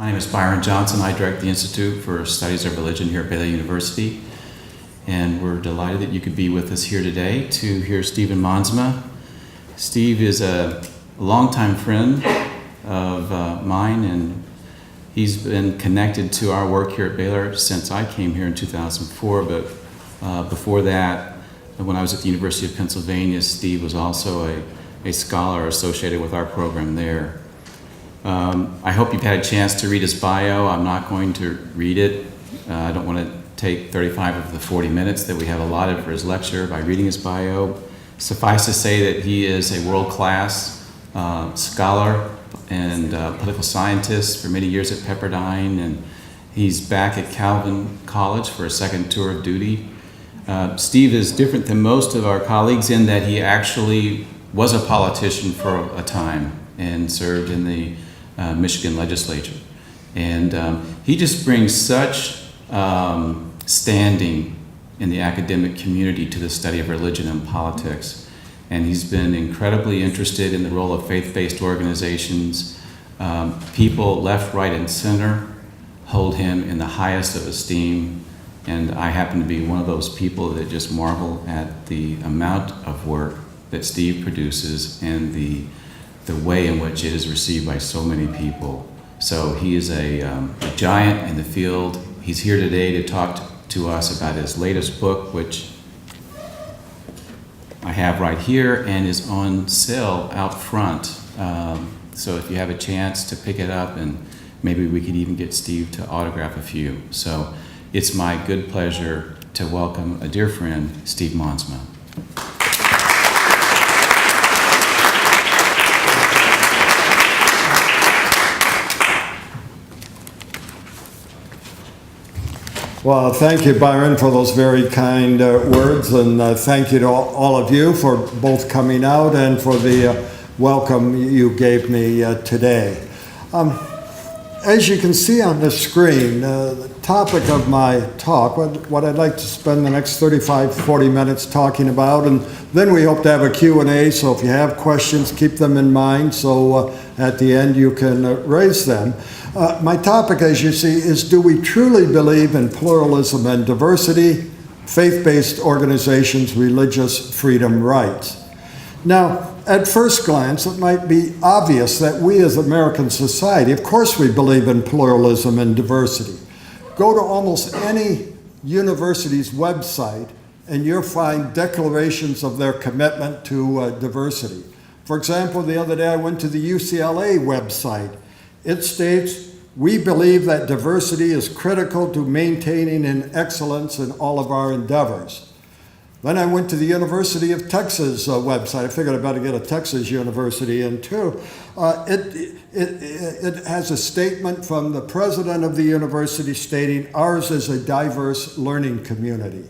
My name is Byron Johnson. I direct the Institute for Studies of Religion here at Baylor University. And we're delighted that you could be with us here today to hear Stephen Monsma. Steve is a longtime friend of mine, and he's been connected to our work here at Baylor since I came here in 2004. But before that, when I was at the University of Pennsylvania, Steve was also a scholar associated with our program there. I hope you've had a chance to read his bio. I'm not going to read it. I don't want to take 35 of the 40 minutes that we have allotted for his lecture by reading his bio. Suffice to say that he is a world-class scholar and political scientist for many years at Pepperdine, and he's back at Calvin College for a second tour of duty. Steve is different than most of our colleagues in that he actually was a politician for a time and served in the Michigan legislature. And he just brings such standing in the academic community to the study of religion and politics. And he's been incredibly interested in the role of faith-based organizations. People left, right, and center hold him in the highest of esteem. And I happen to be one of those people that just marvel at the amount of work that Steve produces and the way in which it is received by so many people. So he is a giant in the field. He's here today to talk to us about his latest book, which I have right here and is on sale out front. So if you have a chance to pick it up, and maybe we could even get Steve to autograph a few. So it's my good pleasure to welcome a dear friend, Steve Monsma. Well, thank you, Byron, for those very kind words, and thank you to all of you for both coming out and for the welcome you gave me today. As you can see on the screen, the topic of my talk, what I'd like to spend the next 35, 40 minutes talking about, and then we hope to have a Q&A, so if you have questions, keep them in mind, so at the end you can raise them. My topic, as you see, is do we truly believe in pluralism and diversity, faith-based organizations, religious freedom rights? Now, at first glance, it might be obvious that we as American society, of course we believe in pluralism and diversity. Go to almost any university's website and you'll find declarations of their commitment to diversity. For example, the other day I went to the UCLA website. It states, "We believe that diversity is critical to maintaining an excellence in all of our endeavors." Then I went to the University of Texas website. I figured I'd better get a Texas university in too. It has a statement from the president of the university stating, "Ours is a diverse learning community."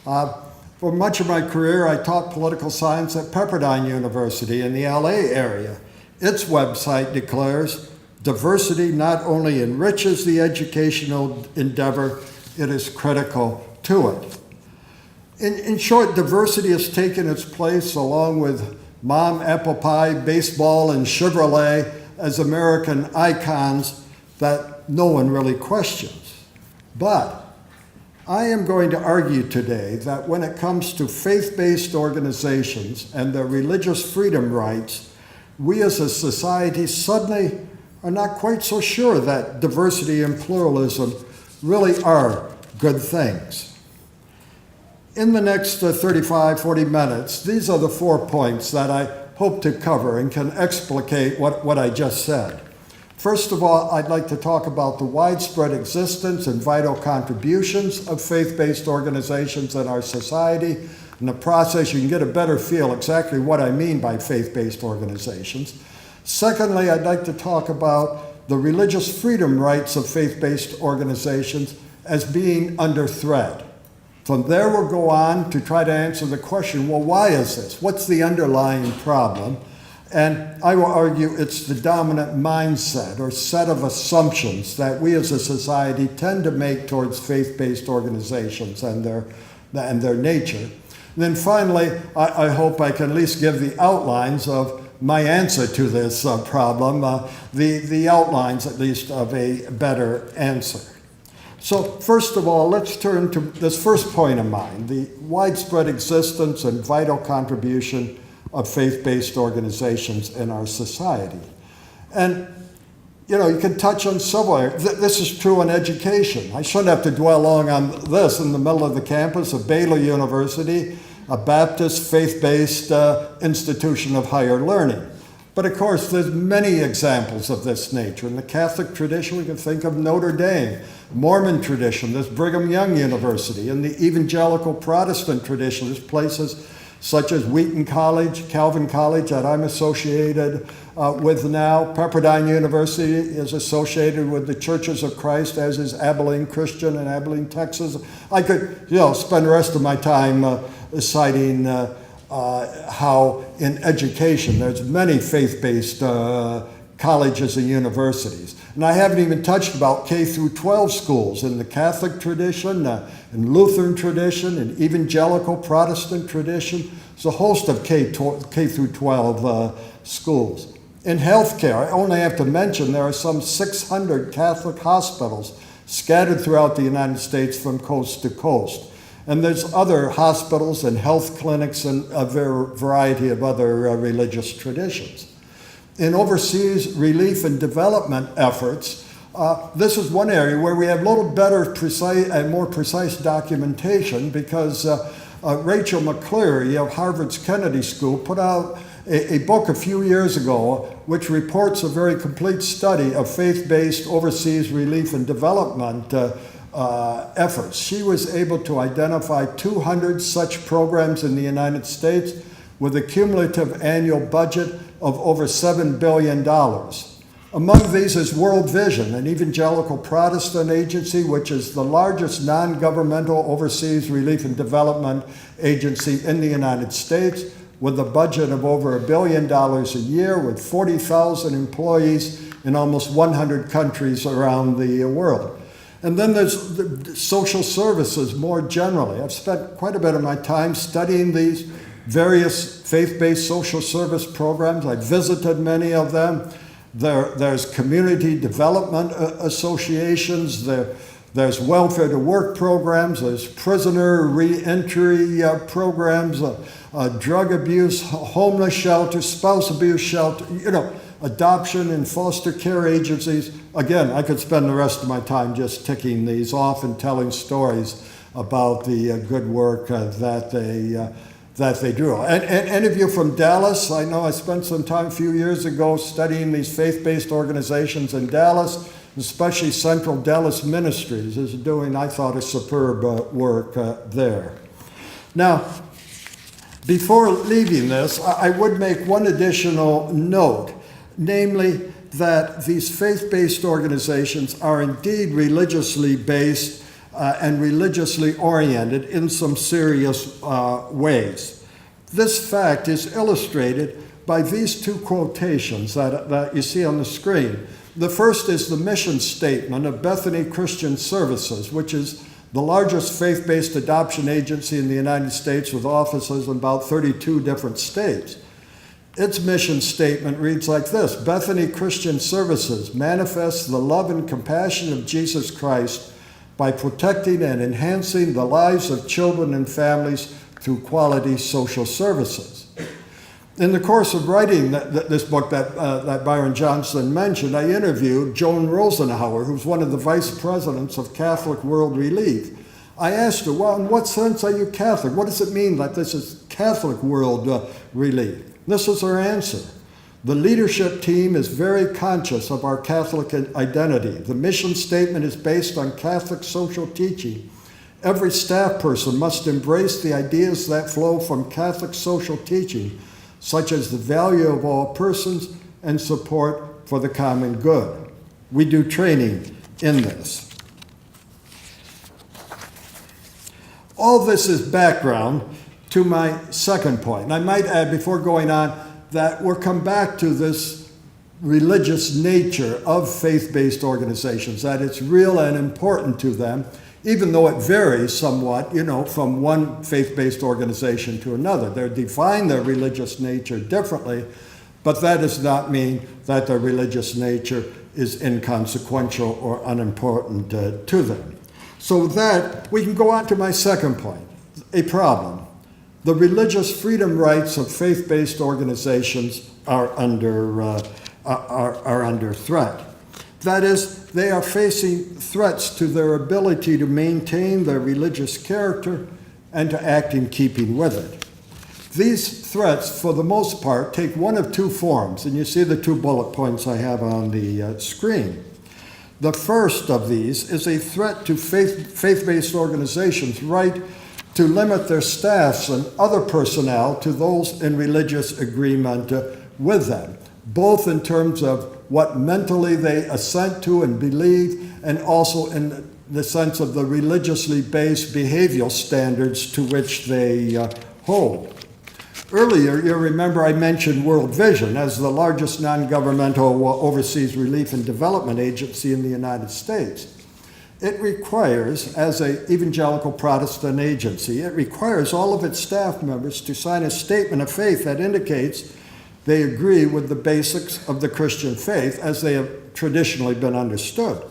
For much of my career, I taught political science at Pepperdine University in the LA area. Its website declares, "Diversity not only enriches the educational endeavor, it is critical to it." In short, diversity has taken its place along with mom, apple pie, baseball, and Chevrolet as American icons that no one really questions. But I am going to argue today that when it comes to faith-based organizations and their religious freedom rights, we as a society suddenly are not quite so sure that diversity and pluralism really are good things. In the next 35, 40 minutes, these are the 4 points that I hope to cover and can explicate what I just said. First of all, I'd like to talk about the widespread existence and vital contributions of faith-based organizations in our society. In the process, you can get a better feel exactly what I mean by faith-based organizations. Secondly, I'd like to talk about the religious freedom rights of faith-based organizations as being under threat. From there, we'll go on to try to answer the question, well, why is this? What's the underlying problem? And I will argue it's the dominant mindset or set of assumptions that we as a society tend to make towards faith-based organizations and their nature. And then finally, I hope I can at least give the outlines of my answer to this problem, the outlines at least of a better answer. So first of all, let's turn to this first point of mine, the widespread existence and vital contribution of faith-based organizations in our society. And you can touch on several areas. This is true in education. I shouldn't have to dwell long on this. In the middle of the campus of Baylor University, a Baptist faith-based institution of higher learning. But of course, there's many examples of this nature. In the Catholic tradition, we can think of Notre Dame. Mormon tradition, there's Brigham Young University. In the evangelical Protestant tradition, there's places such as Wheaton College, Calvin College that I'm associated with now. Pepperdine University is associated with the Churches of Christ, as is Abilene Christian in Abilene, Texas. I could spend the rest of my time citing how in education there's many faith-based colleges and universities. And I haven't even touched about K through 12 schools in the Catholic tradition, in Lutheran tradition, in evangelical Protestant tradition. There's a host of K through 12 schools. In healthcare, I only have to mention there are some 600 Catholic hospitals scattered throughout the United States from coast to coast. And there's other hospitals and health clinics and a variety of other religious traditions. In overseas relief and development efforts, this is one area where we have a little better and more precise documentation because Rachel McCleary of Harvard's Kennedy School put out a book a few years ago which reports a very complete study of faith-based overseas relief and development efforts. She was able to identify 200 such programs in the United States with a cumulative annual budget of over $7 billion. Among these is World Vision, an evangelical Protestant agency which is the largest non-governmental overseas relief and development agency in the United States, with a budget of over $1 billion a year, with 40,000 employees in almost 100 countries around the world. And then there's the social services more generally. I've spent quite a bit of my time studying these various faith-based social service programs. I've visited many of them. There's community development associations. There's welfare to work programs. There's prisoner re-entry programs, drug abuse, homeless shelters, spouse abuse shelter, adoption and foster care agencies. Again, I could spend the rest of my time just ticking these off and telling stories about the good work that they do. And any of you from Dallas, I know I spent some time a few years ago studying these faith-based organizations in Dallas, especially Central Dallas Ministries is doing, I thought, a superb work there. Now, before leaving this, I would make one additional note, namely that these faith-based organizations are indeed religiously based and religiously oriented in some serious ways. This fact is illustrated by these two quotations that you see on the screen. The first is the mission statement of Bethany Christian Services, which is the largest faith-based adoption agency in the United States with offices in about 32 different states. Its mission statement reads like this: Bethany Christian Services manifests the love and compassion of Jesus Christ by protecting and enhancing the lives of children and families through quality social services. In the course of writing this book that Byron Johnson mentioned, I interviewed Joan Rosenhauer, who's one of the vice presidents of Catholic World Relief. I asked her, well, in what sense are you Catholic? What does it mean that this is Catholic World Relief? This is her answer. The leadership team is very conscious of our Catholic identity. The mission statement is based on Catholic social teaching. Every staff person must embrace the ideas that flow from Catholic social teaching, such as the value of all persons and support for the common good. We do training in this. All this is background to my second point. And I might add, before going on, that we'll come back to this religious nature of faith-based organizations, that it's real and important to them, even though it varies somewhat, from one faith-based organization to another. They define their religious nature differently, but that does not mean that their religious nature is inconsequential or unimportant to them. So with that, we can go on to my second point, a problem. The religious freedom rights of faith-based organizations are under threat. That is, they are facing threats to their ability to maintain their religious character and to act in keeping with it. These threats, for the most part, take one of two forms, and you see the two bullet points I have on the screen. The first of these is a threat to faith-based organizations' right to limit their staffs and other personnel to those in religious agreement with them, both in terms of what mentally they assent to and believe, and also in the sense of the religiously based behavioral standards to which they hold. Earlier, you'll remember I mentioned World Vision as the largest non-governmental overseas relief and development agency in the United States. It requires, as an evangelical Protestant agency, it requires all of its staff members to sign a statement of faith that indicates they agree with the basics of the Christian faith as they have traditionally been understood.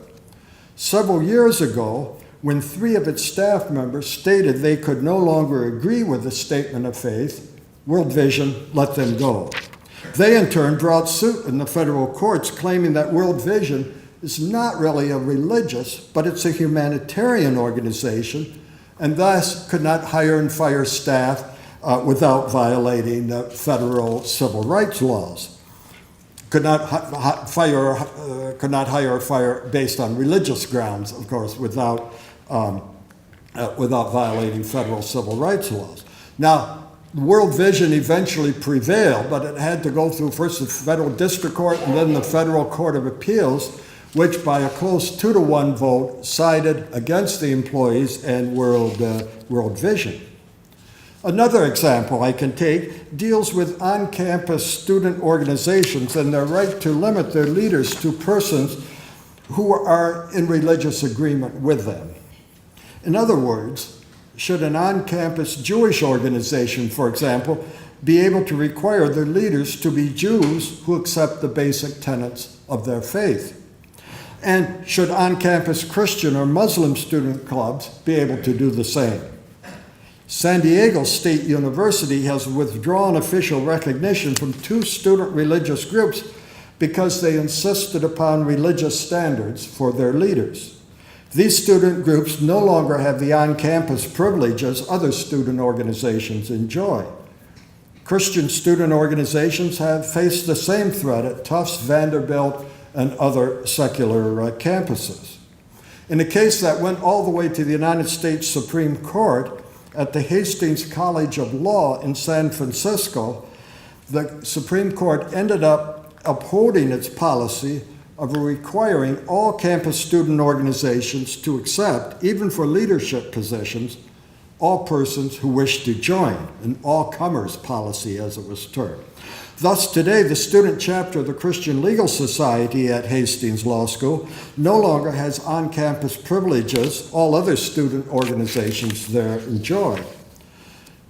Several years ago, when 3 of its staff members stated they could no longer agree with the statement of faith, World Vision let them go. They in turn brought suit in the federal courts claiming that World Vision is not really a religious, but it's a humanitarian organization, and thus could not hire and fire staff without violating federal civil rights laws. Could not hire or fire based on religious grounds, of course, without violating federal civil rights laws. Now, World Vision eventually prevailed, but it had to go through first the federal district court and then the federal court of appeals, which by a close 2-to-1 vote sided against the employees and World Vision. Another example I can take deals with on-campus student organizations and their right to limit their leaders to persons who are in religious agreement with them. In other words, should an on-campus Jewish organization, for example, be able to require their leaders to be Jews who accept the basic tenets of their faith? And should on-campus Christian or Muslim student clubs be able to do the same? San Diego State University has withdrawn official recognition from 2 student religious groups because they insisted upon religious standards for their leaders. These student groups no longer have the on-campus privileges other student organizations enjoy. Christian student organizations have faced the same threat at Tufts, Vanderbilt, and other secular campuses. In a case that went all the way to the United States Supreme Court, at the Hastings College of Law in San Francisco, the Supreme Court ended up upholding its policy of requiring all campus student organizations to accept, even for leadership positions, all persons who wish to join, an all-comers policy as it was termed. Thus, today, the student chapter of the Christian Legal Society at Hastings Law School no longer has on-campus privileges all other student organizations there enjoy.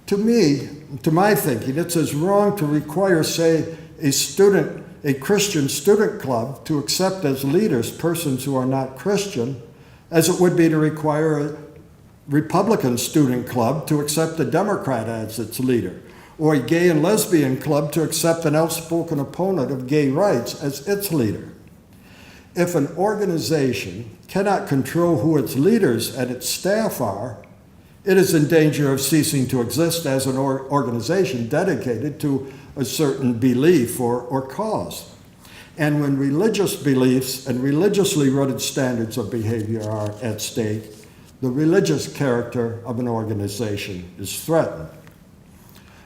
To me, to my thinking, it's as wrong to require, say, a Christian student club to accept as leaders persons who are not Christian, as it would be to require a Republican student club to accept a Democrat as its leader, or a gay and lesbian club to accept an outspoken opponent of gay rights as its leader. If an organization cannot control who its leaders and its staff are, it is in danger of ceasing to exist as an organization dedicated to a certain belief or cause. And when religious beliefs and religiously rooted standards of behavior are at stake, the religious character of an organization is threatened.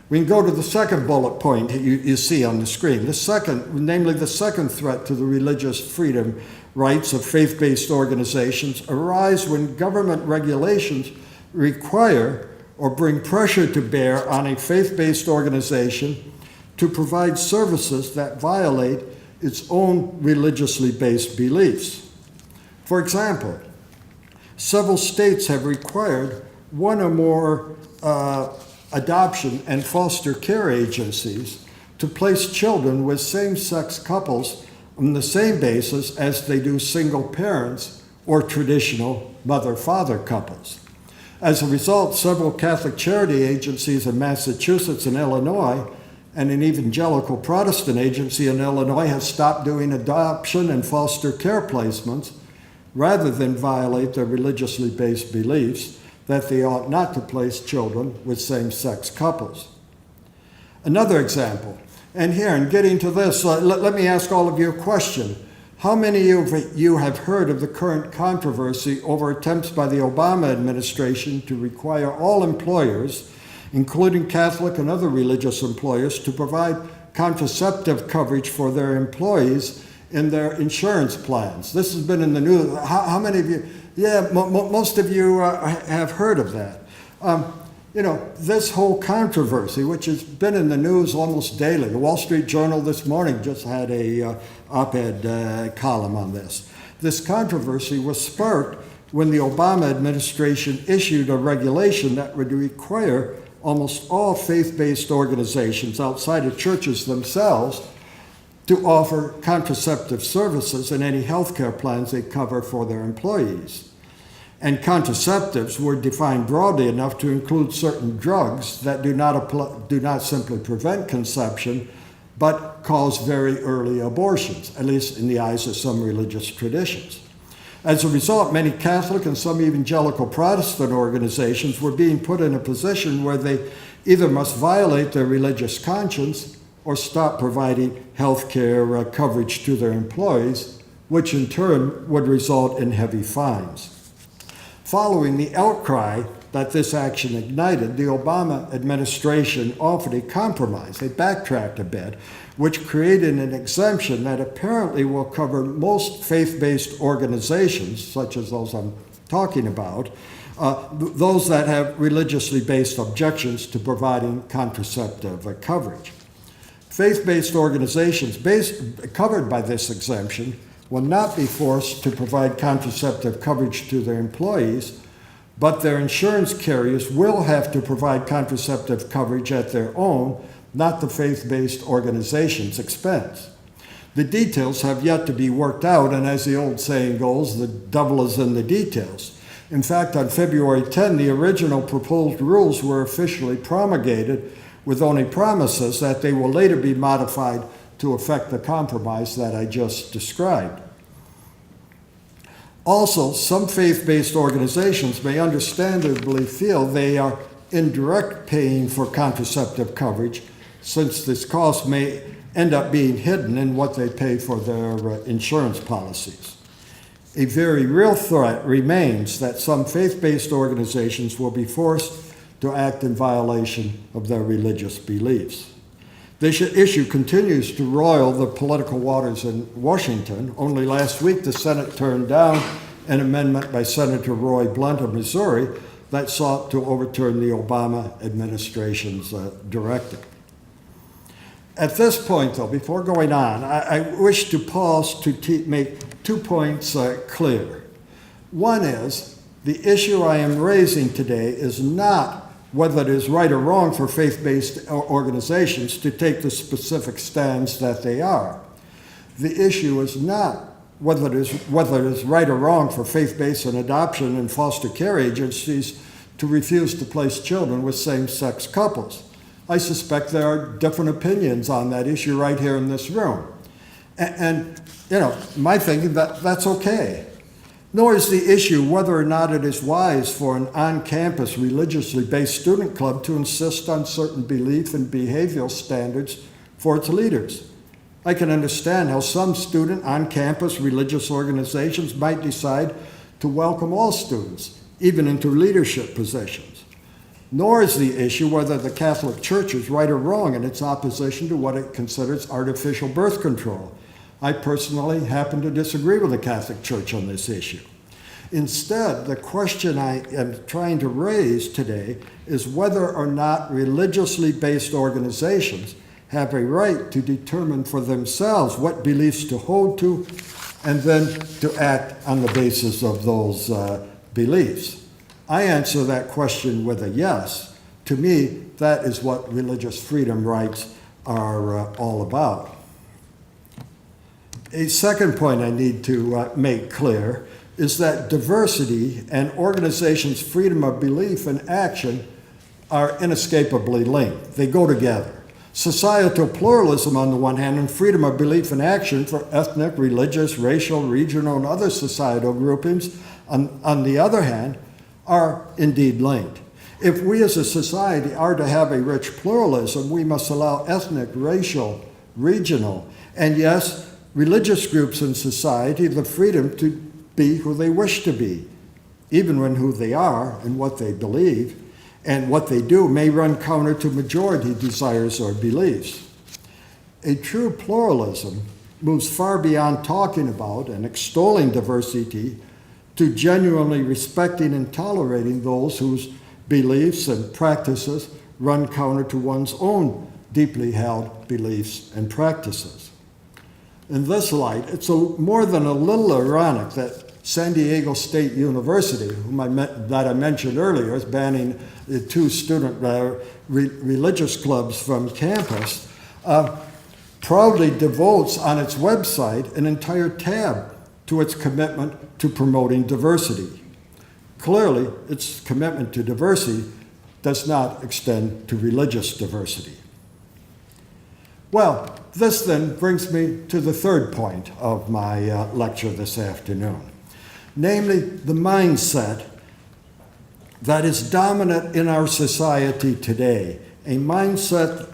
We can go to the second bullet point you see on the screen. Namely the second threat to the religious freedom rights of faith-based organizations arise when government regulations require or bring pressure to bear on a faith-based organization to provide services that violate its own religiously based beliefs. For example, several states have required one or more adoption and foster care agencies to place children with same-sex couples on the same basis as they do single parents or traditional mother-father couples. As a result, several Catholic charity agencies in Massachusetts and Illinois, and an evangelical Protestant agency in Illinois, has stopped doing adoption and foster care placements rather than violate their religiously based beliefs that they ought not to place children with same-sex couples. Another example, and here, in getting to this, let me ask all of you a question. How many of you have heard of the current controversy over attempts by the Obama administration to require all employers, including Catholic and other religious employers, to provide contraceptive coverage for their employees in their insurance plans? This has been in the news. How many of you? Yeah, most of you have heard of that. This whole controversy, which has been in the news almost daily. The Wall Street Journal this morning just had a op-ed column on this. This controversy was sparked when the Obama administration issued a regulation that would require almost all faith-based organizations outside of churches themselves to offer contraceptive services in any health care plans they cover for their employees. And contraceptives were defined broadly enough to include certain drugs that do not simply prevent conception, but cause very early abortions, at least in the eyes of some religious traditions. As a result, many Catholic and some evangelical Protestant organizations were being put in a position where they either must violate their religious conscience or stop providing health care coverage to their employees, which in turn would result in heavy fines. Following the outcry that this action ignited, the Obama administration offered a compromise. They backtracked a bit, which created an exemption that apparently will cover most faith-based organizations, such as those I'm talking about, those that have religiously based objections to providing contraceptive coverage. Faith-based organizations covered by this exemption will not be forced to provide contraceptive coverage to their employees, but their insurance carriers will have to provide contraceptive coverage at their own, not the faith-based organization's expense. The details have yet to be worked out, and as the old saying goes, the devil is in the details. In fact, on February 10, the original proposed rules were officially promulgated, with only promises that they will later be modified to effect the compromise that I just described. Also, some faith-based organizations may understandably feel they are indirect paying for contraceptive coverage, since this cost may end up being hidden in what they pay for their insurance policies. A very real threat remains that some faith-based organizations will be forced to act in violation of their religious beliefs. This issue continues to roil the political waters in Washington. Only last week, the Senate turned down an amendment by Senator Roy Blunt of Missouri that sought to overturn the Obama administration's directive. At this point, though, before going on, I wish to pause to make 2 points clear. One is, the issue I am raising today is not whether it is right or wrong for faith-based organizations to take the specific stands that they are. The issue is not whether it is right or wrong for faith-based and adoption and foster care agencies to refuse to place children with same-sex couples. I suspect there are different opinions on that issue right here in this room. And my thinking that's okay. Nor is the issue whether or not it is wise for an on-campus religiously based student club to insist on certain belief and behavioral standards for its leaders. I can understand how some student on-campus religious organizations might decide to welcome all students, even into leadership positions. Nor is the issue whether the Catholic Church is right or wrong in its opposition to what it considers artificial birth control. I personally happen to disagree with the Catholic Church on this issue. Instead, the question I am trying to raise today is whether or not religiously based organizations have a right to determine for themselves what beliefs to hold to and then to act on the basis of those beliefs. I answer that question with a yes. To me, that is what religious freedom rights are all about. A second point I need to make clear is that diversity and organizations' freedom of belief and action are inescapably linked. They go together. Societal pluralism on the one hand and freedom of belief and action for ethnic, religious, racial, regional, and other societal groupings on the other hand are indeed linked. If we as a society are to have a rich pluralism, we must allow ethnic, racial, regional, and yes, religious groups in society the freedom to be who they wish to be, even when who they are and what they believe and what they do may run counter to majority desires or beliefs. A true pluralism moves far beyond talking about and extolling diversity to genuinely respecting and tolerating those whose beliefs and practices run counter to one's own deeply held beliefs and practices. In this light, it's more than a little ironic that San Diego State University, that I mentioned earlier, is banning the two student religious clubs from campus, proudly devotes on its website an entire tab to its commitment to promoting diversity. Clearly, its commitment to diversity does not extend to religious diversity. Well, this then brings me to the third point of my lecture this afternoon, namely the mindset that is dominant in our society today, a mindset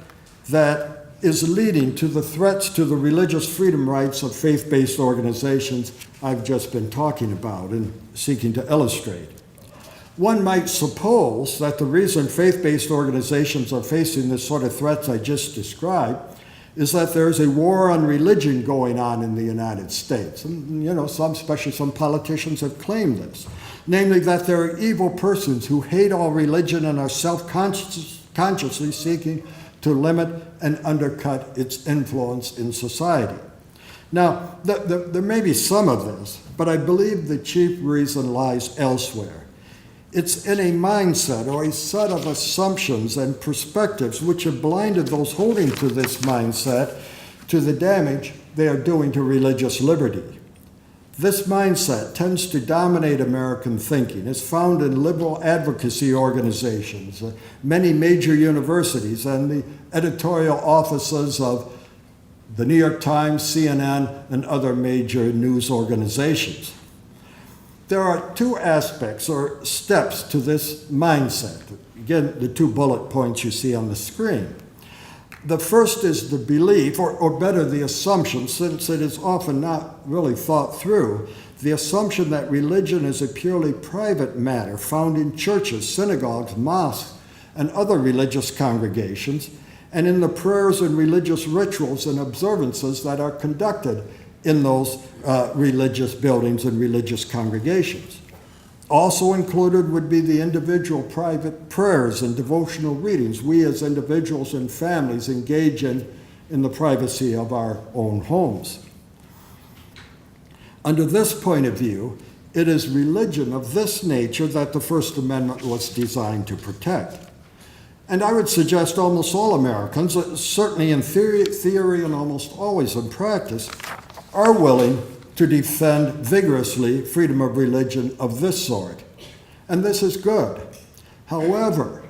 that is leading to the threats to the religious freedom rights of faith-based organizations I've just been talking about and seeking to illustrate. One might suppose that the reason faith-based organizations are facing the sort of threats I just described is that there's a war on religion going on in the United States. And, especially some politicians have claimed this. Namely, that there are evil persons who hate all religion and are self-consciously seeking to limit and undercut its influence in society. Now, there may be some of this, but I believe the chief reason lies elsewhere. It's in a mindset or a set of assumptions and perspectives which have blinded those holding to this mindset to the damage they are doing to religious liberty. This mindset tends to dominate American thinking. It's found in liberal advocacy organizations, many major universities, and the editorial offices of the New York Times, CNN, and other major news organizations. There are two aspects or steps to this mindset. Again, the two bullet points you see on the screen. The first is the belief, or better, the assumption, since it is often not really thought through, the assumption that religion is a purely private matter found in churches, synagogues, mosques, and other religious congregations, and in the prayers and religious rituals and observances that are conducted in those religious buildings and religious congregations. Also included would be the individual private prayers and devotional readings we as individuals and families engage in the privacy of our own homes. Under this point of view, it is religion of this nature that the First Amendment was designed to protect. And I would suggest almost all Americans, certainly in theory and almost always in practice, are willing to defend vigorously freedom of religion of this sort. And this is good. However,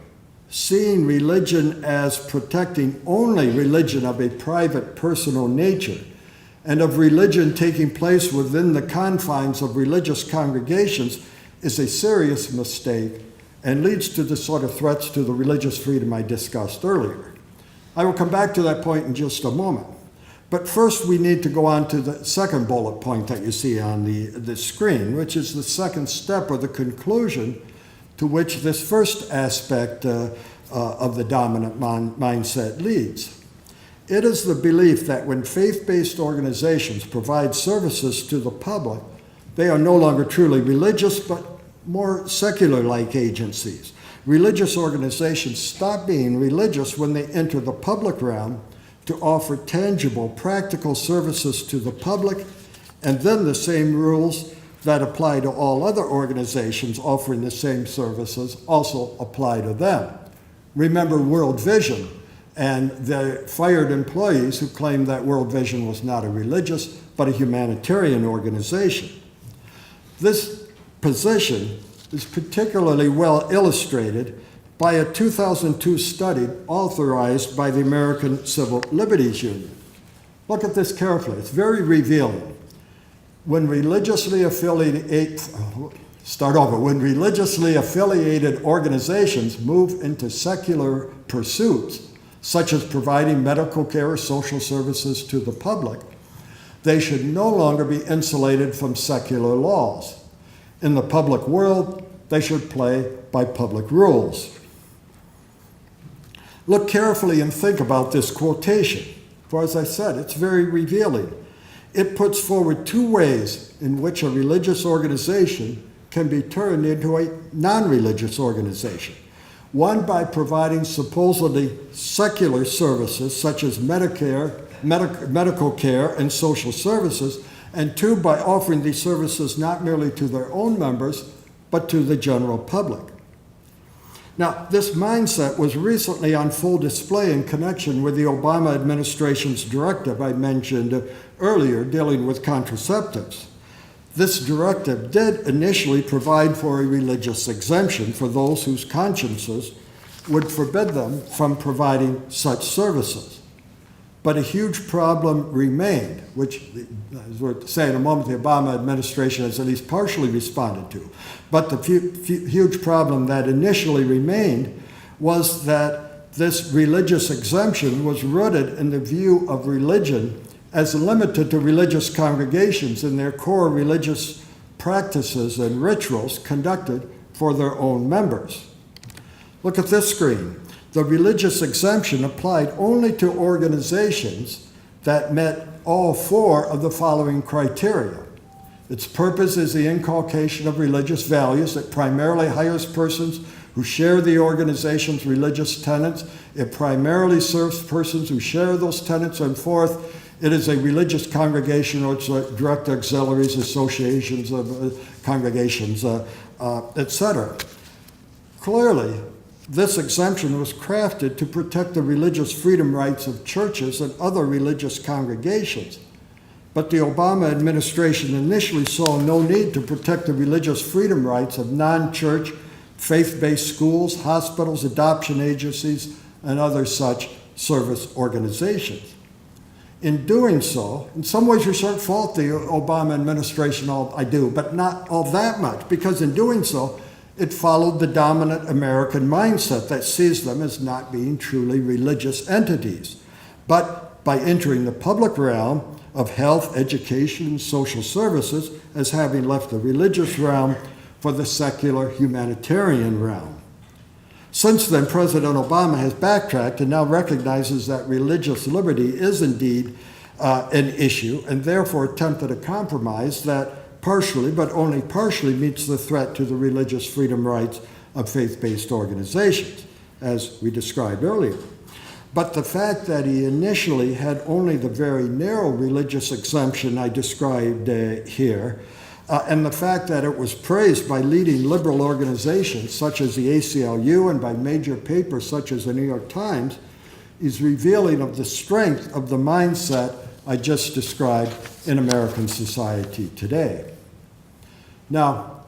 seeing religion as protecting only religion of a private, personal nature, and of religion taking place within the confines of religious congregations is a serious mistake and leads to the sort of threats to the religious freedom I discussed earlier. I will come back to that point in just a moment. But first, we need to go on to the second bullet point that you see on the screen, which is the second step or the conclusion to which this first aspect of the dominant mindset leads. It is the belief that when faith-based organizations provide services to the public, they are no longer truly religious, but more secular-like agencies. Religious organizations stop being religious when they enter the public realm to offer tangible, practical services to the public, and then the same rules that apply to all other organizations offering the same services also apply to them. Remember World Vision, and the fired employees who claimed that World Vision was not a religious but a humanitarian organization. This position is particularly well illustrated by a 2002 study authorized by the American Civil Liberties Union. Look at this carefully. It's very revealing. When religiously affiliated organizations move into secular pursuits, such as providing medical care or social services to the public, they should no longer be insulated from secular laws. In the public world, they should play by public rules. Look carefully and think about this quotation, for as I said, it's very revealing. It puts forward two ways in which a religious organization can be turned into a non-religious organization. One, by providing supposedly secular services such as medical care and social services, and two, by offering these services not merely to their own members, but to the general public. Now, this mindset was recently on full display in connection with the Obama administration's directive I mentioned earlier dealing with contraceptives. This directive did initially provide for a religious exemption for those whose consciences would forbid them from providing such services. But a huge problem remained, which, as we'll say in a moment, the Obama administration has at least partially responded to. But the huge problem that initially remained was that this religious exemption was rooted in the view of religion as limited to religious congregations in their core religious practices and rituals conducted for their own members. Look at this screen. The religious exemption applied only to organizations that met all four of the following criteria. Its purpose is the inculcation of religious values. It primarily hires persons who share the organization's religious tenets. It primarily serves persons who share those tenets. And fourth, it is a religious congregation or its direct auxiliaries, associations of congregations, etc. Clearly, this exemption was crafted to protect the religious freedom rights of churches and other religious congregations. But the Obama administration initially saw no need to protect the religious freedom rights of non-church, faith-based schools, hospitals, adoption agencies, and other such service organizations. In doing so, in some ways we shouldn't fault the Obama administration, I do, but not all that much, because in doing so, it followed the dominant American mindset that sees them as not being truly religious entities, but by entering the public realm of health, education, and social services as having left the religious realm for the secular humanitarian realm. Since then, President Obama has backtracked and now recognizes that religious liberty is indeed an issue, and therefore attempted a compromise that partially, but only partially, meets the threat to the religious freedom rights of faith-based organizations, as we described earlier. But the fact that he initially had only the very narrow religious exemption I described here, and the fact that it was praised by leading liberal organizations such as the ACLU and by major papers such as the New York Times, is revealing of the strength of the mindset I just described in American society today. Now,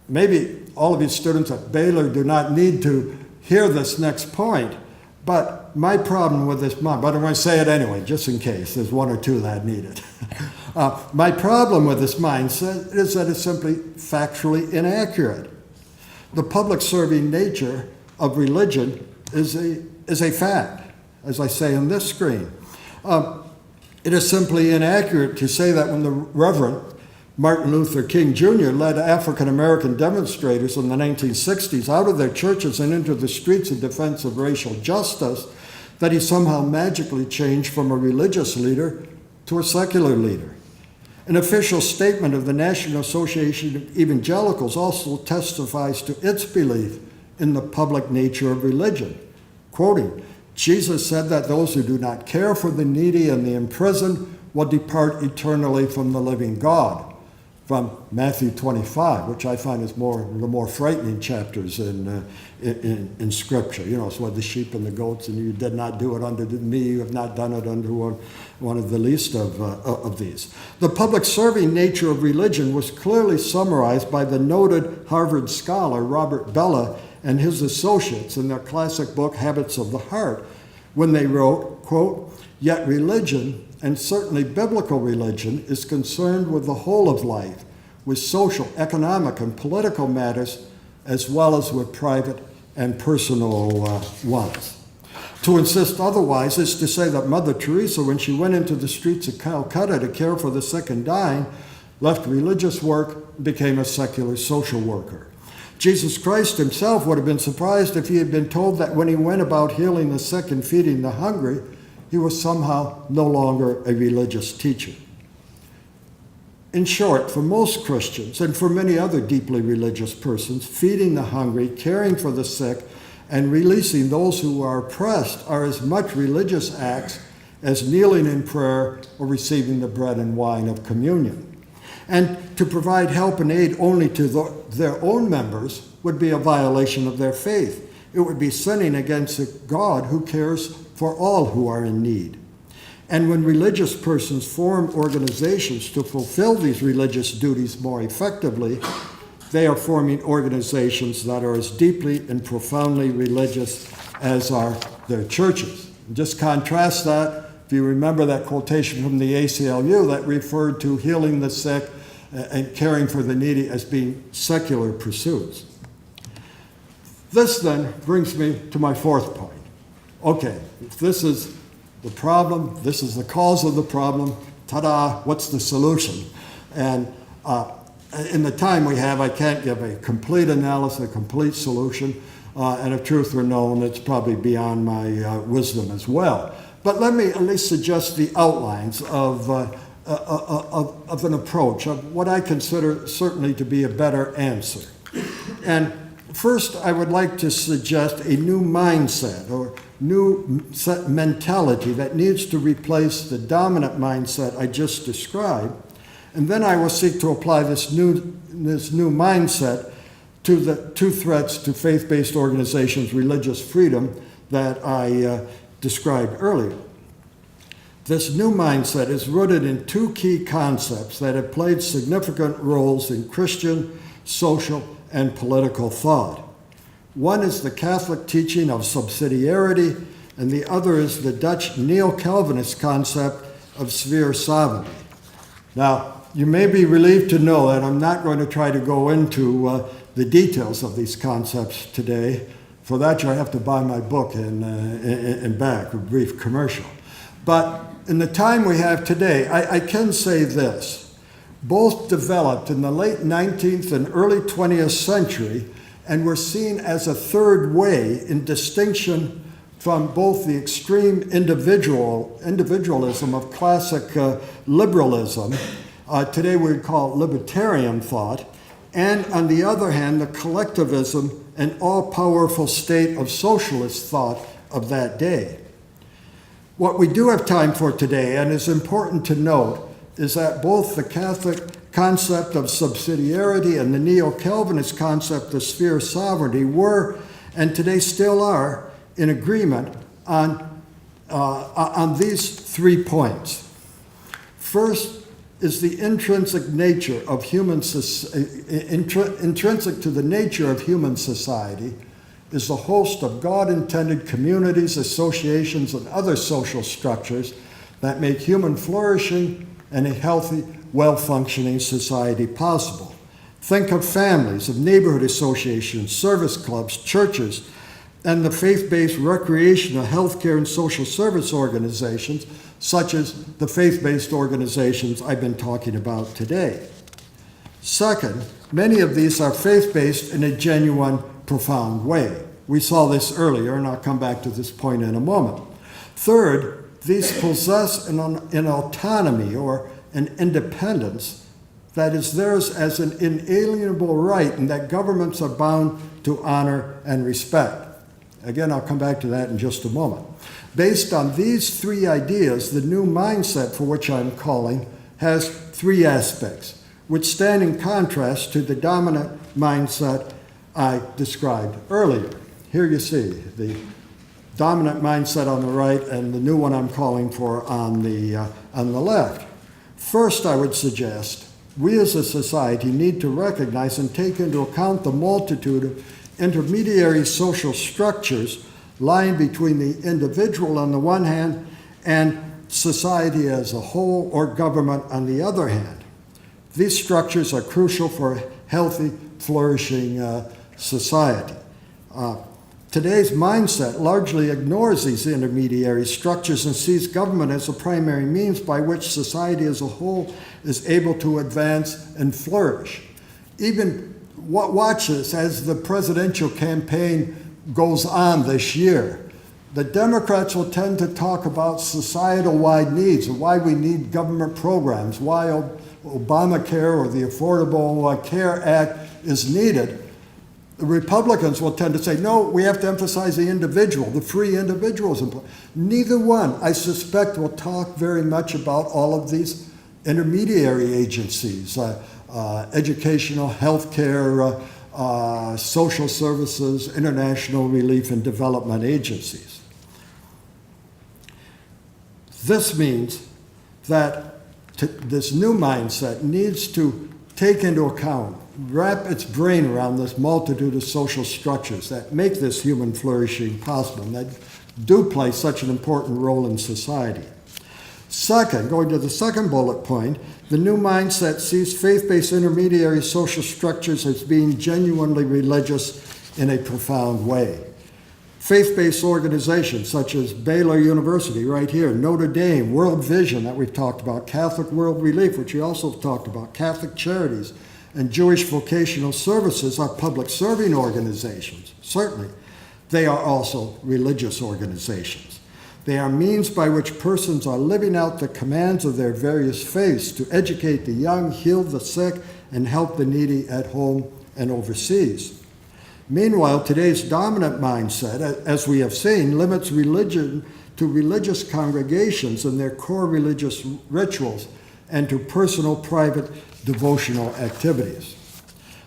maybe all of you students at Baylor do not need to hear this next point, but my problem with this, but I'm going to say it anyway, just in case there's one or two that need it. My problem with this mindset is that it's simply factually inaccurate. The public-serving nature of religion is a fact, as I say on this screen. It is simply inaccurate to say that when the Reverend Martin Luther King Jr. led African-American demonstrators in the 1960s out of their churches and into the streets in defense of racial justice, that he somehow magically changed from a religious leader to a secular leader. An official statement of the National Association of Evangelicals also testifies to its belief in the public nature of religion. Quoting, Jesus said that those who do not care for the needy and the imprisoned will depart eternally from the living God. from Matthew 25, which I find is one of the more frightening chapters in Scripture. You know, it's what the sheep and the goats, and you did not do it unto me, you have not done it unto one of the least of these. The public serving nature of religion was clearly summarized by the noted Harvard scholar Robert Bellah and his associates in their classic book, Habits of the Heart, when they wrote, quote, "Yet religion, and certainly biblical religion, is concerned with the whole of life, with social, economic, and political matters, as well as with private and personal ones." To insist otherwise is to say that Mother Teresa, when she went into the streets of Calcutta to care for the sick and dying, left religious work and became a secular social worker. Jesus Christ himself would have been surprised if he had been told that when he went about healing the sick and feeding the hungry, he was somehow no longer a religious teacher. In short, for most Christians, and for many other deeply religious persons, feeding the hungry, caring for the sick, and releasing those who are oppressed are as much religious acts as kneeling in prayer or receiving the bread and wine of communion. And to provide help and aid only to their own members would be a violation of their faith. It would be sinning against a God who cares for all who are in need. And when religious persons form organizations to fulfill these religious duties more effectively, they are forming organizations that are as deeply and profoundly religious as are their churches. Just contrast that, if you remember that quotation from the ACLU that referred to healing the sick and caring for the needy as being secular pursuits. This then brings me to my fourth point. Okay, if this is the problem, this is the cause of the problem, ta-da, what's the solution? And in the time we have, I can't give a complete analysis, a complete solution, and if truth were known, it's probably beyond my wisdom as well. But let me at least suggest the outlines of an approach, of what I consider certainly to be a better answer. And first, I would like to suggest a new mindset or new mentality that needs to replace the dominant mindset I just described. And then I will seek to apply this new mindset to the two threats to faith-based organizations' religious freedom that I described earlier. This new mindset is rooted in two key concepts that have played significant roles in Christian, social, and political thought. One is the Catholic teaching of subsidiarity, and the other is the Dutch neo-Calvinist concept of sphere sovereignty. Now, you may be relieved to know that I'm not going to try to go into the details of these concepts today. For that, you have to buy my book and back, a brief commercial. But in the time we have today, I can say this. Both developed in the late 19th and early 20th century and were seen as a third way in distinction from both the extreme individualism of classic liberalism, today we would call libertarian thought, and on the other hand, the collectivism and all-powerful state of socialist thought of that day. What we do have time for today, and is important to note, is that both the Catholic concept of subsidiarity and the neo-Calvinist concept of sphere sovereignty were, and today still are, in agreement on these 3 points. First is the intrinsic nature of intrinsic to the nature of human society is the host of God-intended communities, associations, and other social structures that make human flourishing and a healthy, well-functioning society possible. Think of families, of neighborhood associations, service clubs, churches, and the faith-based recreational, healthcare, and social service organizations, such as the faith-based organizations I've been talking about today. Second, many of these are faith-based in a genuine, profound way. We saw this earlier, and I'll come back to this point in a moment. Third, these possess an autonomy or an independence that is theirs as an inalienable right and that governments are bound to honor and respect. Again, I'll come back to that in just a moment. Based on these 3 ideas, the new mindset for which I'm calling has 3 aspects. which stand in contrast to the dominant mindset I described earlier. Here you see the dominant mindset on the right and the new one I'm calling for on the left. First, I would suggest we as a society need to recognize and take into account the multitude of intermediary social structures lying between the individual on the one hand and society as a whole or government on the other hand. These structures are crucial for a healthy, flourishing society. Today's mindset largely ignores these intermediary structures and sees government as the primary means by which society as a whole is able to advance and flourish. Even watch this as the presidential campaign goes on this year. The Democrats will tend to talk about societal-wide needs and why we need government programs, why Obamacare or the Affordable Care Act is needed. The Republicans will tend to say, no, we have to emphasize the individual, the free individuals. Neither one, I suspect, will talk very much about all of these intermediary agencies, educational, healthcare, social services, international relief and development agencies. This means that this new mindset needs to take into account, wrap its brain around this multitude of social structures that make this human flourishing possible and that do play such an important role in society. Second, going to the second bullet point, the new mindset sees faith-based intermediary social structures as being genuinely religious in a profound way. Faith-based organizations such as Baylor University right here, Notre Dame, World Vision that we've talked about, Catholic World Relief, which we also talked about, Catholic Charities, and Jewish Vocational Services are public serving organizations. Certainly, they are also religious organizations. They are means by which persons are living out the commands of their various faiths to educate the young, heal the sick, and help the needy at home and overseas. Meanwhile, today's dominant mindset, as we have seen, limits religion to religious congregations and their core religious rituals and to personal, private, devotional activities.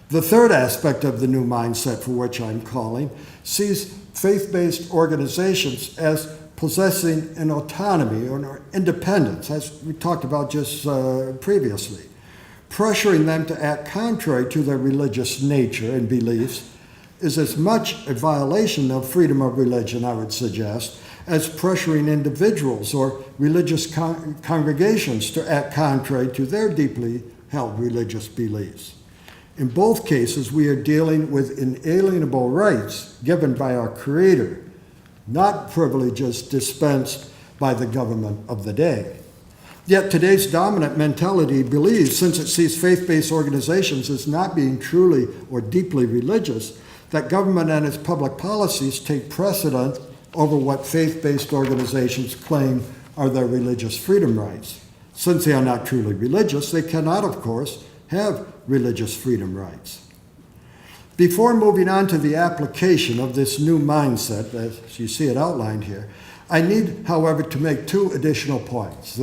The third aspect of the new mindset for which I'm calling sees faith-based organizations as possessing an autonomy or an independence, as we talked about just previously, pressuring them to act contrary to their religious nature and beliefs is as much a violation of freedom of religion, I would suggest, as pressuring individuals or religious congregations to act contrary to their deeply held religious beliefs. In both cases, we are dealing with inalienable rights given by our Creator, not privileges dispensed by the government of the day. Yet today's dominant mentality believes, since it sees faith-based organizations as not being truly or deeply religious, that government and its public policies take precedent over what faith-based organizations claim are their religious freedom rights. Since they are not truly religious, they cannot, of course, have religious freedom rights. Before moving on to the application of this new mindset, as you see it outlined here, I need, however, to make two additional points.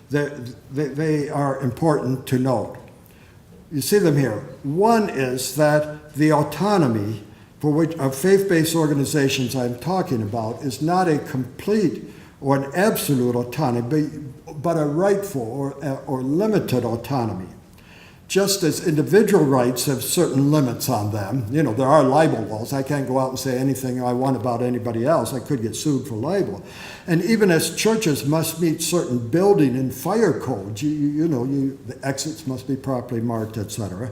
They are important to note. You see them here. One is that the autonomy for which of faith-based organizations I'm talking about is not a complete or an absolute autonomy, but a rightful or limited autonomy. Just as individual rights have certain limits on them, there are libel laws. I can't go out and say anything I want about anybody else. I could get sued for libel. And even as churches must meet certain building and fire codes, the exits must be properly marked, etc.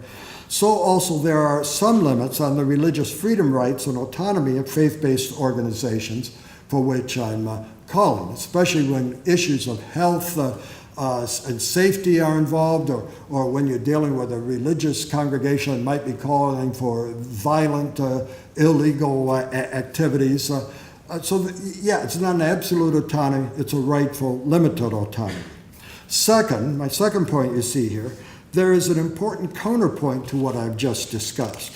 So also there are some limits on the religious freedom rights and autonomy of faith-based organizations for which I'm calling, especially when issues of health and safety are involved, or when you're dealing with a religious congregation that might be calling for violent, illegal activities. It's not an absolute autonomy, it's a rightful, limited autonomy. Second, my second point you see here, there is an important counterpoint to what I've just discussed.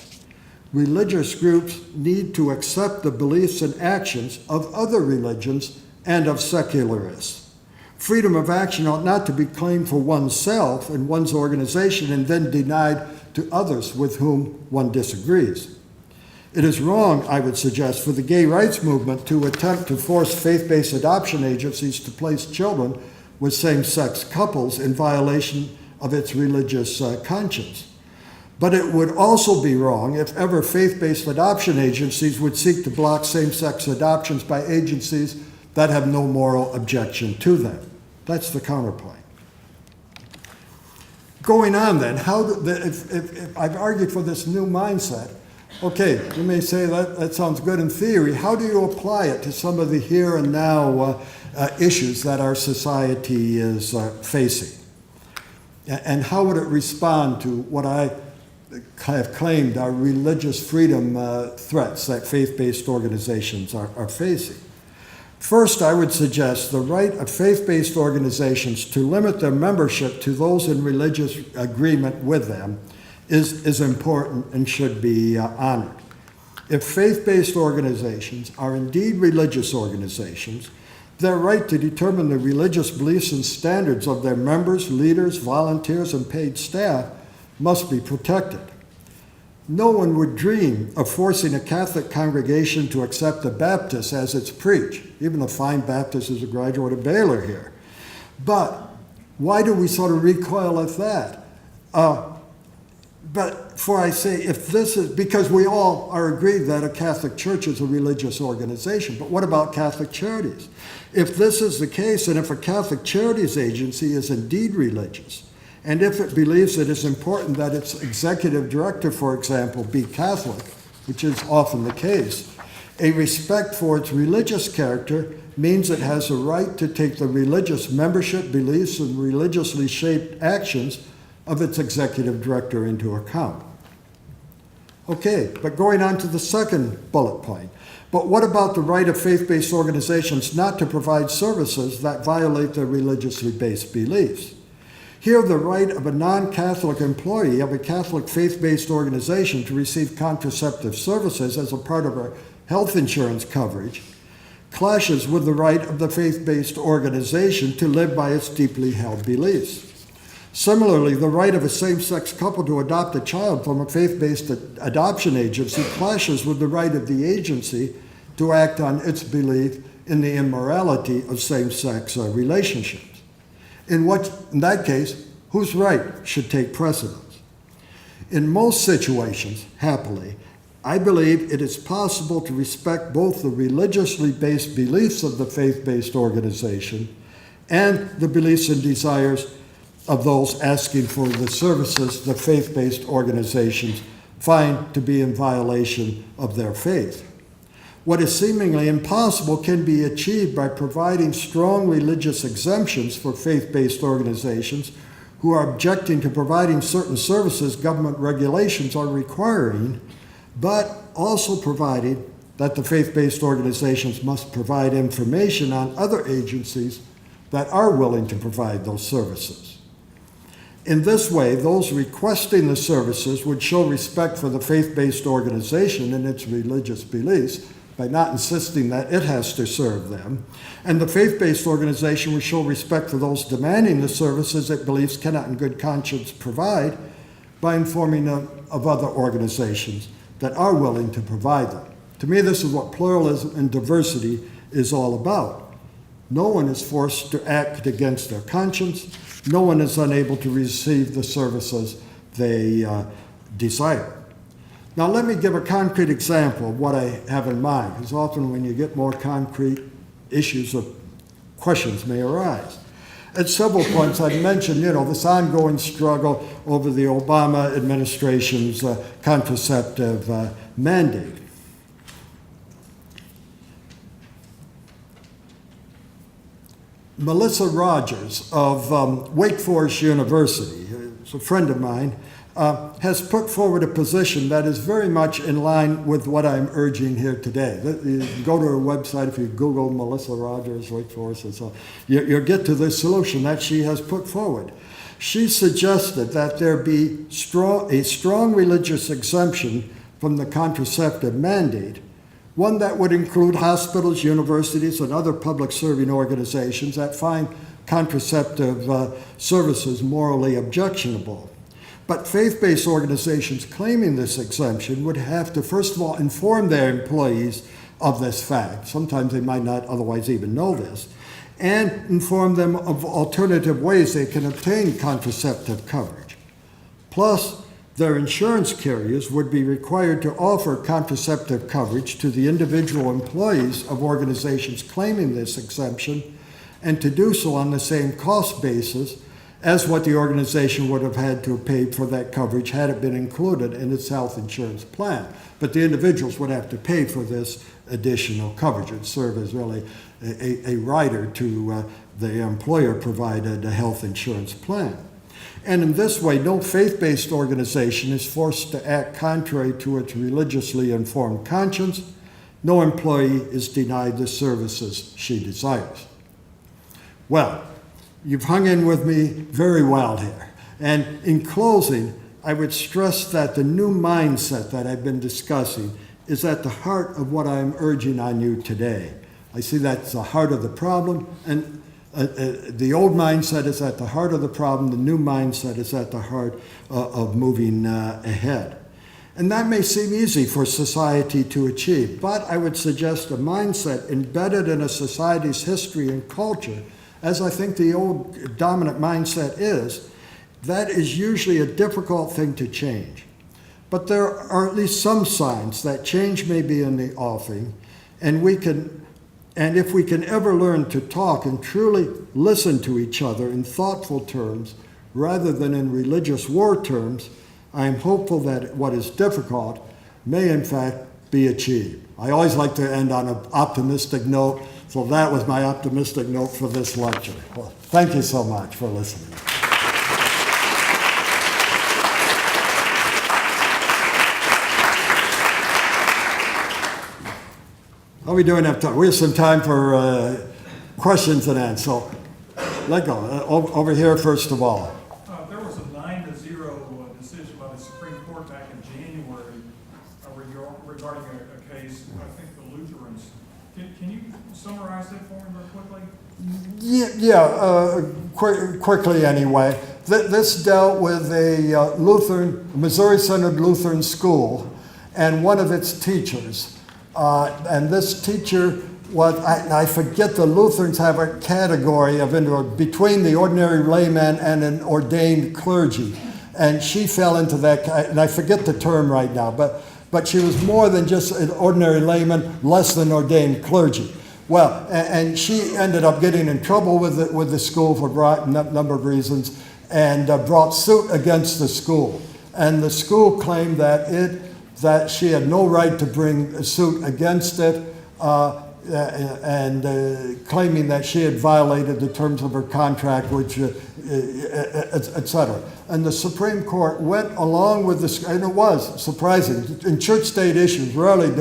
Religious groups need to accept the beliefs and actions of other religions and of secularists. Freedom of action ought not to be claimed for oneself and one's organization and then denied to others with whom one disagrees. It is wrong, I would suggest, for the gay rights movement to attempt to force faith-based adoption agencies to place children with same-sex couples in violation of its religious conscience. But it would also be wrong if ever faith-based adoption agencies would seek to block same-sex adoptions by agencies that have no moral objection to them. That's the counterpoint. Going on then, if I've argued for this new mindset, okay, you may say that sounds good in theory. How do you apply it to some of the here and now issues that our society is facing? And how would it respond to what I have claimed are religious freedom threats that faith-based organizations are facing? First, I would suggest the right of faith-based organizations to limit their membership to those in religious agreement with them is important and should be honored. If faith-based organizations are indeed religious organizations, their right to determine the religious beliefs and standards of their members, leaders, volunteers, and paid staff must be protected. No one would dream of forcing a Catholic congregation to accept the Baptist as its preach. Even a fine Baptist is a graduate of Baylor here. But why do we sort of recoil at that? I say, if this is, because we all are agreed that a Catholic church is a religious organization, but what about Catholic charities? If this is the case, and if a Catholic charities agency is indeed religious, and if it believes it is important that its executive director, for example, be Catholic, which is often the case, a respect for its religious character means it has a right to take the religious membership, beliefs, and religiously shaped actions of its executive director into account. Okay, but going on to the second bullet point. But what about the right of faith-based organizations not to provide services that violate their religiously based beliefs? Here, the right of a non-Catholic employee of a Catholic faith-based organization to receive contraceptive services as a part of our health insurance coverage clashes with the right of the faith-based organization to live by its deeply held beliefs. Similarly, the right of a same-sex couple to adopt a child from a faith-based adoption agency clashes with the right of the agency to act on its belief in the immorality of same-sex relationships. In that case, whose right should take precedence? In most situations, happily, I believe it is possible to respect both the religiously based beliefs of the faith-based organization and the beliefs and desires of those asking for the services the faith-based organizations find to be in violation of their faith. What is seemingly impossible can be achieved by providing strong religious exemptions for faith-based organizations who are objecting to providing certain services government regulations are requiring, but also providing that the faith-based organizations must provide information on other agencies that are willing to provide those services. In this way, those requesting the services would show respect for the faith-based organization and its religious beliefs by not insisting that it has to serve them, and the faith-based organization would show respect for those demanding the services it believes cannot in good conscience provide by informing them of other organizations that are willing to provide them. To me, this is what pluralism and diversity is all about. No one is forced to act against their conscience. No one is unable to receive the services they desire. Now, let me give a concrete example of what I have in mind, because often when you get more concrete issues or questions may arise. At several points, I mentioned, this ongoing struggle over the Obama administration's contraceptive mandate. Melissa Rogers of Wake Forest University, who's a friend of mine, has put forward a position that is very much in line with what I'm urging here today. You can go to her website, if you Google Melissa Rogers, Wake Forest, and so on, you'll get to the solution that she has put forward. She suggested that there be a strong religious exemption from the contraceptive mandate, one that would include hospitals, universities, and other public serving organizations that find contraceptive services morally objectionable. But faith-based organizations claiming this exemption would have to, first of all, inform their employees of this fact. Sometimes they might not otherwise even know this, and inform them of alternative ways they can obtain contraceptive coverage. Plus, their insurance carriers would be required to offer contraceptive coverage to the individual employees of organizations claiming this exemption, and to do so on the same cost basis as what the organization would have had to have paid for that coverage had it been included in its health insurance plan. But the individuals would have to pay for this additional coverage. It would serve as really a rider to the employer-provided health insurance plan. And in this way, no faith-based organization is forced to act contrary to its religiously informed conscience. No employee is denied the services she desires. Well, you've hung in with me very well here. And in closing, I would stress that the new mindset that I've been discussing is at the heart of what I'm urging on you today. I see that's the heart of the problem, and the old mindset is at the heart of the problem. The new mindset is at the heart of moving ahead. And that may seem easy for society to achieve, but I would suggest a mindset embedded in a society's history and culture, as I think the old dominant mindset is, that is usually a difficult thing to change. But there are at least some signs that change may be in the offing, and if we can ever learn to talk and truly listen to each other in thoughtful terms rather than in religious war terms, I am hopeful that what is difficult may in fact be achieved. I always like to end on an optimistic note, so that was my optimistic note for this lecture. Well, thank you so much for listening. How are we doing up time? We have some time for questions and answers. So, let go. Over here, first of all. There was a 9-0 decision by the Supreme Court back in January regarding a case, I think the Lutherans. Can you summarize that for me real quickly? Quickly anyway. This dealt with a Missouri Synod Lutheran school and one of its teachers. And this teacher I forget, the Lutherans have a category of between the ordinary layman and an ordained clergy. And she fell into that, and I forget the term right now, but she was more than just an ordinary layman, less than ordained clergy. Well, and she ended up getting in trouble with the school for a number of reasons, and brought suit against the school. And the school claimed that she had no right to bring a suit against it, and claiming that she had violated the terms of her contract, which, etc. And the Supreme Court went along with this, and it was surprising. In church-state issues, rarely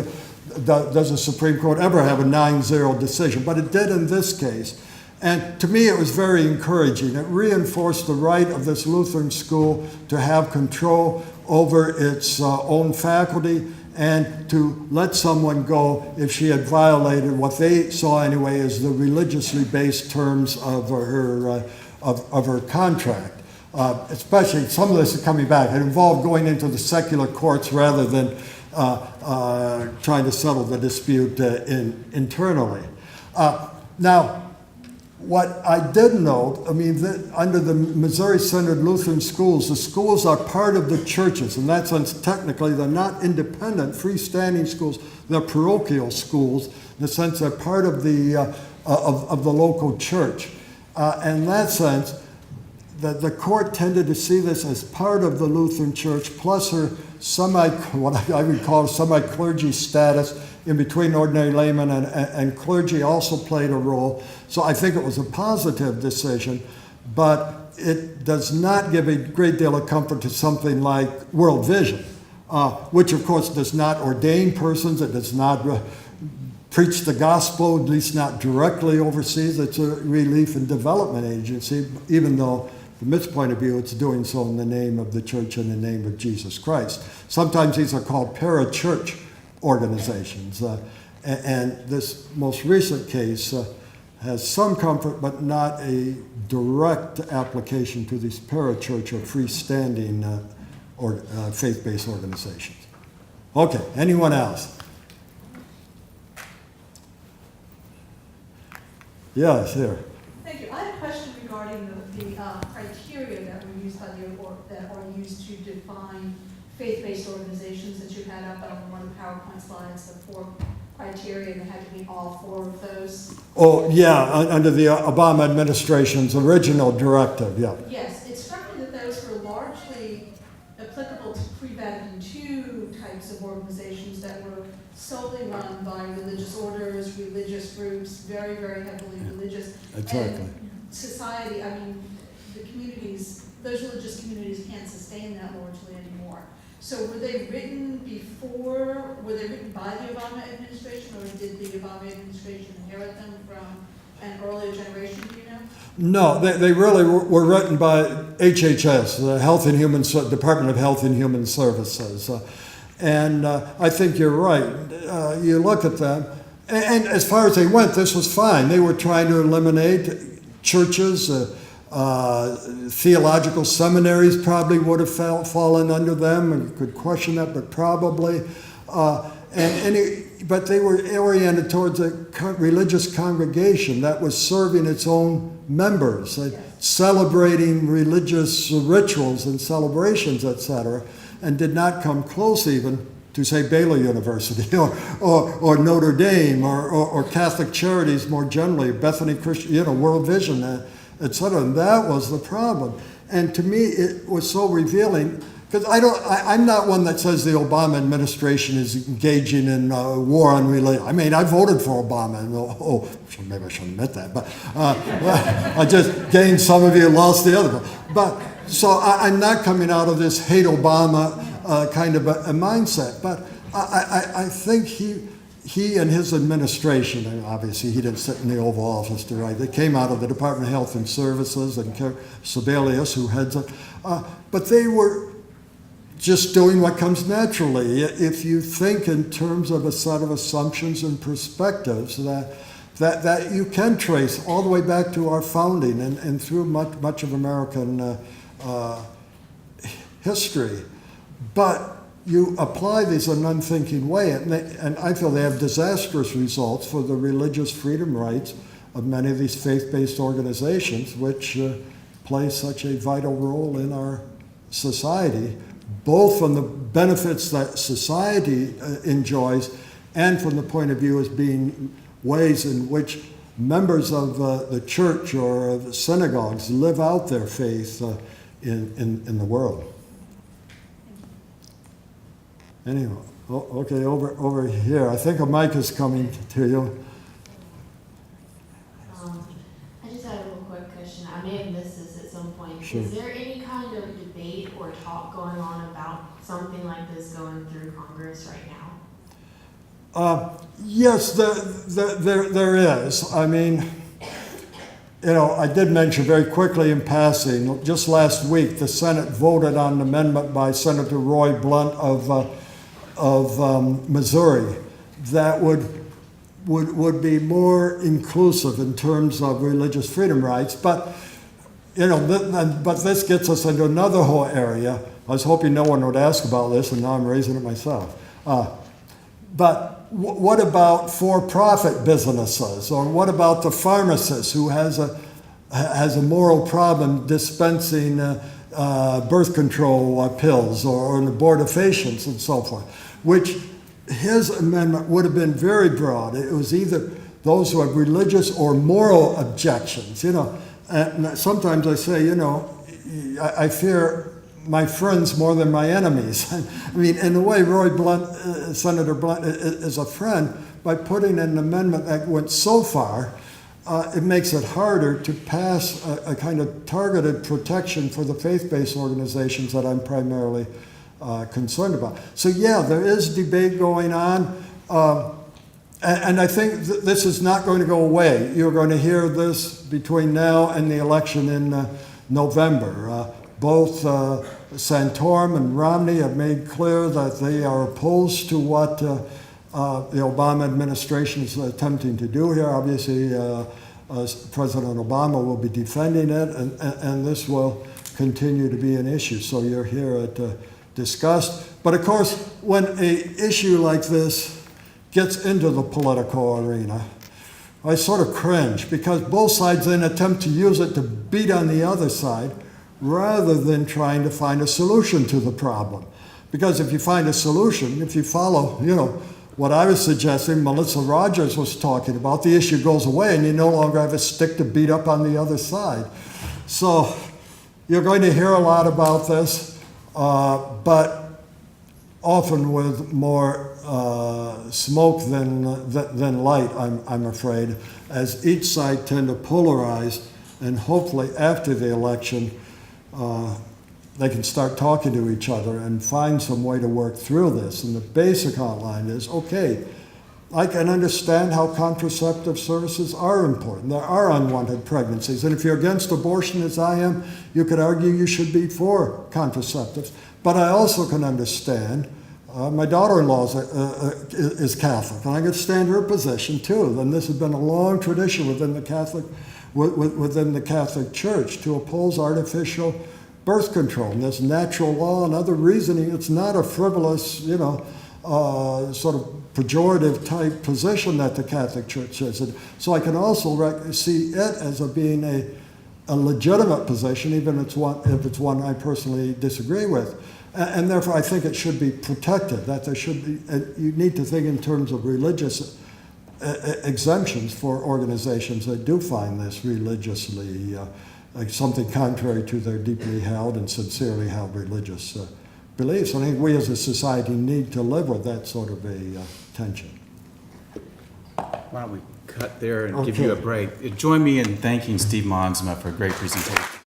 does the Supreme Court ever have a 9-0 decision, but it did in this case. And to me, it was very encouraging. It reinforced the right of this Lutheran school to have control over its own faculty and to let someone go if she had violated what they saw anyway as the religiously based terms of her contract. Especially, some of this is coming back. It involved going into the secular courts rather than trying to settle the dispute internally. Now, what I did note, under the Missouri Synod Lutheran schools, the schools are part of the churches. In that sense, technically, they're not independent, freestanding schools. They're parochial schools. In the sense, they're part of the local church. In that sense, the court tended to see this as part of the Lutheran Church, plus her what I would call semi-clergy status in between ordinary laymen and clergy also played a role. So I think it was a positive decision, but it does not give a great deal of comfort to something like World Vision, which of course does not ordain persons. It does not preach the gospel, at least not directly overseas. It's a relief and development agency, even though from its point of view, it's doing so in the name of the church and the name of Jesus Christ. Sometimes these are called para-church organizations. And this most recent case has some comfort, but not a direct application to these parachurch or freestanding or faith-based organizations. Okay, anyone else? Yes, here. Thank you. I had a question regarding the criteria that were used by that are used to define faith-based organizations that you had up on one of the PowerPoint slides, the 4 criteria, and it had to be all 4 of those. Oh, yeah, under the Obama administration's original directive, yeah. Yes, it struck me that those were largely applicable to pre-Vatican II types of organizations that were solely run by religious orders, religious groups, very, very heavily religious. Exactly. And society, I mean, the communities, those religious communities can't sustain that largely anymore. So were they written by the Obama administration, or did the Obama administration inherit them from an earlier generation, do you know? No, they really were written by HHS, the Department of Health and Human Services. And I think you're right. You look at them, and as far as they went, this was fine. They were trying to eliminate churches. Theological seminaries probably would have fallen under them, and you could question that, but probably. But they were oriented towards a religious congregation that was serving its own members, celebrating religious rituals and celebrations, etc., and did not come close even to, say, Baylor University or Notre Dame or Catholic Charities more generally, Bethany Christian, World Vision, etc. And that was the problem. And to me, it was so revealing, because I'm not one that says the Obama administration is engaging in war on religion. I mean, I voted for Obama. And, maybe I shouldn't admit that, but I just gained some of you, lost the other. But so I'm not coming out of this hate Obama kind of a mindset. But I think he and his administration, and obviously he didn't sit in the Oval Office to write, they came out of the Department of Health and Services and Sebelius, who heads it, but they were just doing what comes naturally. If you think in terms of a set of assumptions and perspectives that you can trace all the way back to our founding and through much of American history, but you apply these in an unthinking way, and I feel they have disastrous results for the religious freedom rights of many of these faith-based organizations, which play such a vital role in our society, both from the benefits that society enjoys and from the point of view as being ways in which members of the church or of the synagogues live out their faith in the world. Anyway, okay, over here. I think a mic is coming to you. I just had a real quick question. I may have missed this at some point. Sure. Is there any kind of debate or talk going on about something like this going through Congress right now? Yes, there is. I mean, I did mention very quickly in passing, just last week, the Senate voted on an amendment by Senator Roy Blunt of Missouri that would be more inclusive in terms of religious freedom rights. But but this gets us into another whole area. I was hoping no one would ask about this, and now I'm raising it myself. But what about for-profit businesses, or what about the pharmacist who has a moral problem dispensing birth control pills or an abortifacients and so forth, which his amendment would have been very broad. It was either those who have religious or moral objections. And sometimes I say, I fear my friends more than my enemies. I mean, in a way, Roy Blunt, Senator Blunt, is a friend. By putting in an amendment that went so far, it makes it harder to pass a kind of targeted protection for the faith-based organizations that I'm primarily concerned about. So yeah, there is debate going on, and I think this is not going to go away. You're going to hear this between now and the election in November. Both Santorum and Romney have made clear that they are opposed to what the Obama administration is attempting to do here. Obviously, President Obama will be defending it, and this will continue to be an issue. So you're here to discuss. But of course, when an issue like this gets into the political arena, I sort of cringe, because both sides then attempt to use it to beat on the other side rather than trying to find a solution to the problem. Because if you find a solution, if you follow, what I was suggesting, Melissa Rogers was talking about, the issue goes away and you no longer have a stick to beat up on the other side. So you're going to hear a lot about this, but often with more smoke than light, I'm afraid, as each side tend to polarize, and hopefully after the election, they can start talking to each other and find some way to work through this. And the basic outline is, okay, I can understand how contraceptive services are important. There are unwanted pregnancies. And if you're against abortion, as I am, you could argue you should be for contraceptives. But I also can understand, my daughter-in-law is Catholic, and I can understand her position too. And this has been a long tradition within the Catholic Church to oppose artificial birth control. And there's natural law and other reasoning. It's not a frivolous, sort of pejorative type position that the Catholic Church is. So I can also see it as being a legitimate position, even if it's one I personally disagree with. And therefore I think it should be protected, that there should be, you need to think in terms of religious exemptions for organizations that do find this religiously like something contrary to their deeply held and sincerely held religious beliefs. I think we as a society need to live with that sort of a tension. Why don't we cut there and give you a break? Join me in thanking Steve Monsma for a great presentation.